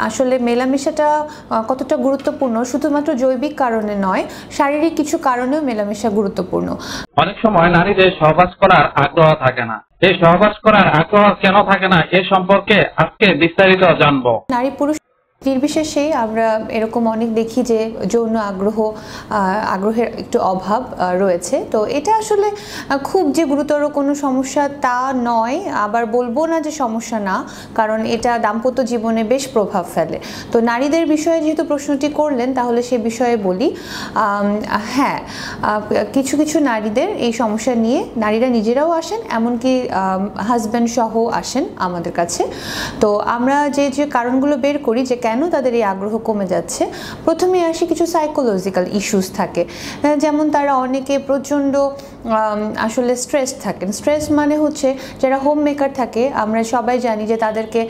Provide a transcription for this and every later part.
আসলে মেলামেশাটা কতটা গুরুত্বপূর্ণ শুধুমাত্র জৈবিক কারণে নয়, শারীরিক কিছু কারণেও মেলামেশা গুরুত্বপূর্ণ। অনেক সময় নারীদের সহবাস করার আগ্রহ থাকে না। এই সহবাস করার আগ্রহ কেন থাকে না এ সম্পর্কে আজকে বিস্তারিত জানবো। নারী পুরুষ নির্বিশেষে আমরা এরকম অনেক দেখি যে যৌন আগ্রহের একটু অভাব রয়েছে। তো এটা আসলে খুব যে গুরুতর কোনো সমস্যা তা নয়, আবার বলবো না যে সমস্যা না, কারণ এটা দাম্পত্য জীবনে বেশ প্রভাব ফেলে। তো নারীদের বিষয়ে যেহেতু প্রশ্নটি করলেন, তাহলে সে বিষয়ে বলি। হ্যাঁ, কিছু কিছু নারীদের এই সমস্যা নিয়ে নারীরা নিজেরাও আসেন, এমনকি হাজব্যান্ড সহ আসেন আমাদের কাছে। তো আমরা যে কারণগুলো বের করি যে কেন তাদের এই আগ্রহ কমে যাচ্ছে, প্রথমে আসি কিছু সাইকোলজিক্যাল ইস্যুস থাকে। যেমন তারা অনেকে প্রচণ্ড আসলে স্ট্রেস থাকেন। স্ট্রেস মানে হচ্ছে যারা হোম মেকার থাকে, আমরা সবাই জানি যে তাদেরকে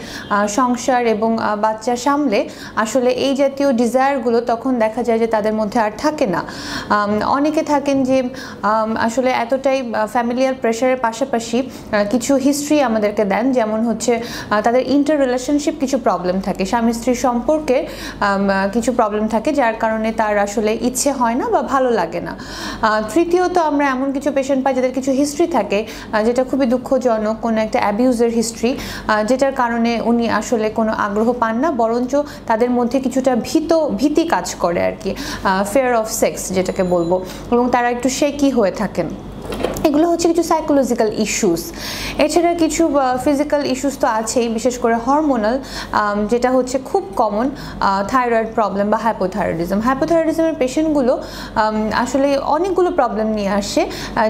সংসার এবং বাচ্চা সামলে আসলে এই জাতীয় ডিজায়ারগুলো তখন দেখা যায় যে তাদের মধ্যে আর থাকে না। অনেকে থাকেন যে আসলে এতটাই ফ্যামিলিয়ার প্রেশারের পাশাপাশি কিছু হিস্ট্রি আমাদেরকে দেন, যেমন হচ্ছে তাদের ইন্টার রিলেশনশিপ কিছু প্রবলেম থাকে, স্বামী স্ত্রীর সম্পর্কে কিছু প্রবলেম থাকে, যার কারণে তার আসলে ইচ্ছে হয় না বা ভালো লাগে না। তৃতীয়ত আমরা এমন কিছু পেশেন্ট পাই যাদের কিছু হিস্ট্রি থাকে যেটা খুবই দুঃখজনক, কোনো একটা অ্যাবিউজের হিস্ট্রি, যেটার কারণে উনি আসলে কোনো আগ্রহ পান না, বরঞ্চ তাদের মধ্যে কিছুটা ভীতি কাজ করে আর কি, ফিয়ার অফ সেক্স যেটাকে বলবো, এবং তারা একটু শেকি হয়ে থাকেন। এগুলো হচ্ছে কিছু সাইকোলজিক্যাল ইস্যুস। এছাড়া কিছু ফিজিক্যাল ইস্যুস তো আছেই, বিশেষ করে হরমোনাল, যেটা হচ্ছে খুব কমন, থাইরয়েড প্রবলেম বা হাইপোথাইরয়েডিজম। হাইপোথাইরয়েডিজমের পেশেন্টগুলো আসলে অনেকগুলো প্রবলেম নিয়ে আসে,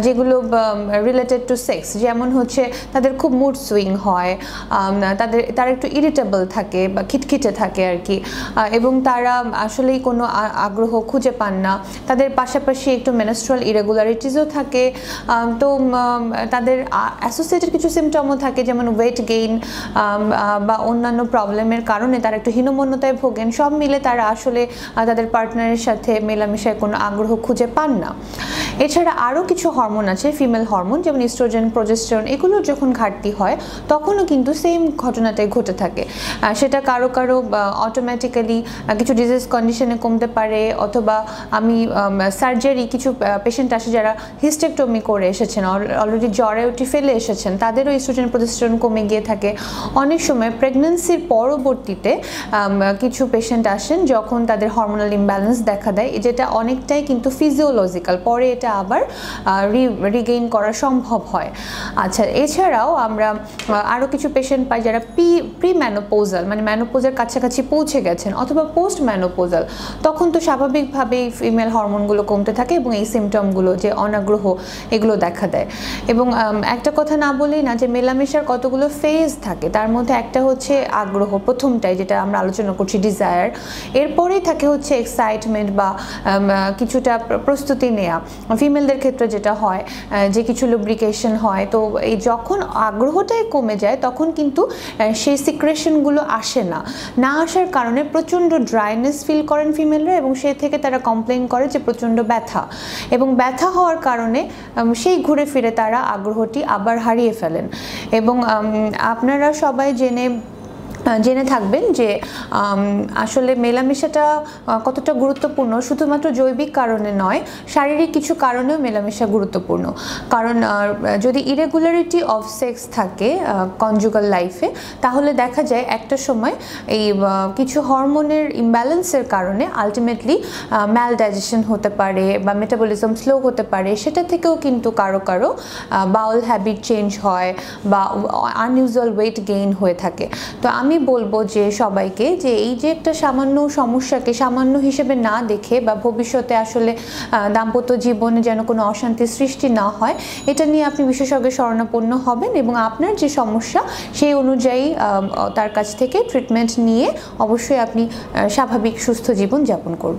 যেগুলো রিলেটেড টু সেক্স। যেমন হচ্ছে তাদের খুব মুড সুইং হয়, তারা একটু ইরিটেবল থাকে বা খিটখিটে থাকে আর কি, এবং তারা আসলেই কোনো আগ্রহ খুঁজে পান না। তাদের পাশাপাশি একটু মেনস্ট্রুয়াল ইরেগুলারিটিসও থাকে। তো তাদের অ্যাসোসিয়েটেড কিছু সিমটমও থাকে, যেমন ওয়েট গেইন বা অন্যান্য প্রবলেমের কারণে তারা একটু হীনমন্যতায় ভোগেন। সব মিলে তারা আসলে তাদের পার্টনারের সাথে মেলামেশায় কোনো আগ্রহ খুঁজে পান না। এছাড়া আরও কিছু হরমোন আছে, ফিমেল হরমোন, যেমন ইস্ট্রোজেন, প্রোজেস্টেরন, এগুলোর যখন ঘাটতি হয় তখনও কিন্তু সেম ঘটনাটাই ঘটে থাকে। সেটা কারো কারো অটোমেটিক্যালি কিছু ডিজিজ কন্ডিশনে কমতে পারে, অথবা আমি সার্জারি, কিছু পেশেন্ট আসে যারা হিস্টেক্টমি করে এসেছেন, অলরেডি জ্বরে উঠে ফেলে এসেছেন, তাদেরও ইস্ট্রোজেন, প্রোজেস্টেরন কমে গিয়ে থাকে। অনেক সময় প্রেগন্যান্সির পরবর্তীতে কিছু পেশেন্ট আসেন যখন তাদের হরমোনাল ইমব্যালেন্স দেখা দেয়, যেটা অনেকটাই কিন্তু ফিজিওলজিক্যাল, পরে এটা আবার রিগেইন করা সম্ভব হয়। আচ্ছা, এছাড়াও আমরা আরও কিছু পেশেন্ট পাই যারা প্রি ম্যানোপোজাল, মানে ম্যানোপোজের কাছাকাছি পৌঁছে গেছেন, অথবা পোস্ট ম্যানোপোজাল। তখন তো স্বাভাবিকভাবেই ফিমেল হরমোনগুলো কমতে থাকে এবং এই সিমটমগুলো, যে অনাগ্রহ, এগুলো দেখা দেয়। এবং একটা কথা না বলেই না যে মেলামেশার কতগুলো ফেজ থাকে, তার মধ্যে একটা হচ্ছে আগ্রহ, প্রথমটাই যেটা আমরা আলোচনা করছি, ডিজায়ার। এরপরেই থাকে হচ্ছে এক্সাইটমেন্ট বা কিছুটা প্রস্তুতি নেওয়া। ফিমেলদের ক্ষেত্রে যেটা হয় যে কিছু লুব্রিকেশন হয়। তো এই যখন আগ্রহটাই কমে যায় তখন কিন্তু সেই সিক্রেশনগুলো আসে না। না আসার কারণে প্রচণ্ড ড্রাইনেস ফিল করেন ফিমেলরা, এবং সেই থেকে তারা কমপ্লেন করে যে প্রচণ্ড ব্যথা, এবং ব্যথা হওয়ার কারণে সেই ঘুরে ফিরে তারা আগ্রহটি আবার হারিয়ে ফেলেন। এবং আপনারা সবাই জেনে থাকবেন যে আসলে মেলামেশাটা কতটা গুরুত্বপূর্ণ শুধুমাত্র জৈবিক কারণে নয়, শারীরিক কিছু কারণেও মেলামেশা গুরুত্বপূর্ণ। কারণ যদি ইরেগুলারিটি অফ সেক্স থাকে কনজুগাল লাইফে, তাহলে দেখা যায় একটা সময় এই কিছু হরমোনের ইমব্যালেন্সের কারণে আলটিমেটলি ম্যালডাইজেশন হতে পারে বা মেটাবলিজম স্লো হতে পারে। সেটা থেকেও কিন্তু কারো কারো বাউল হ্যাবিট চেঞ্জ হয় বা আনইউজুয়াল ওয়েট গেইন হয়ে থাকে। তো আমি বলবো যে সবাইকে যে এই যে একটা সামান্য সমস্যাকে সামান্য হিসেবে না দেখে, বা ভবিষ্যতে আসলে দাম্পত্য জীবনে যেন কোনো অশান্তির সৃষ্টি না হয়, এটা নিয়ে আপনি বিশেষজ্ঞের শরণাপন্ন হবেন এবং আপনার যে সমস্যা সেই অনুযায়ী তার কাছ থেকে ট্রিটমেন্ট নিয়ে অবশ্যই আপনি স্বাভাবিক সুস্থ জীবন যাপন করবেন।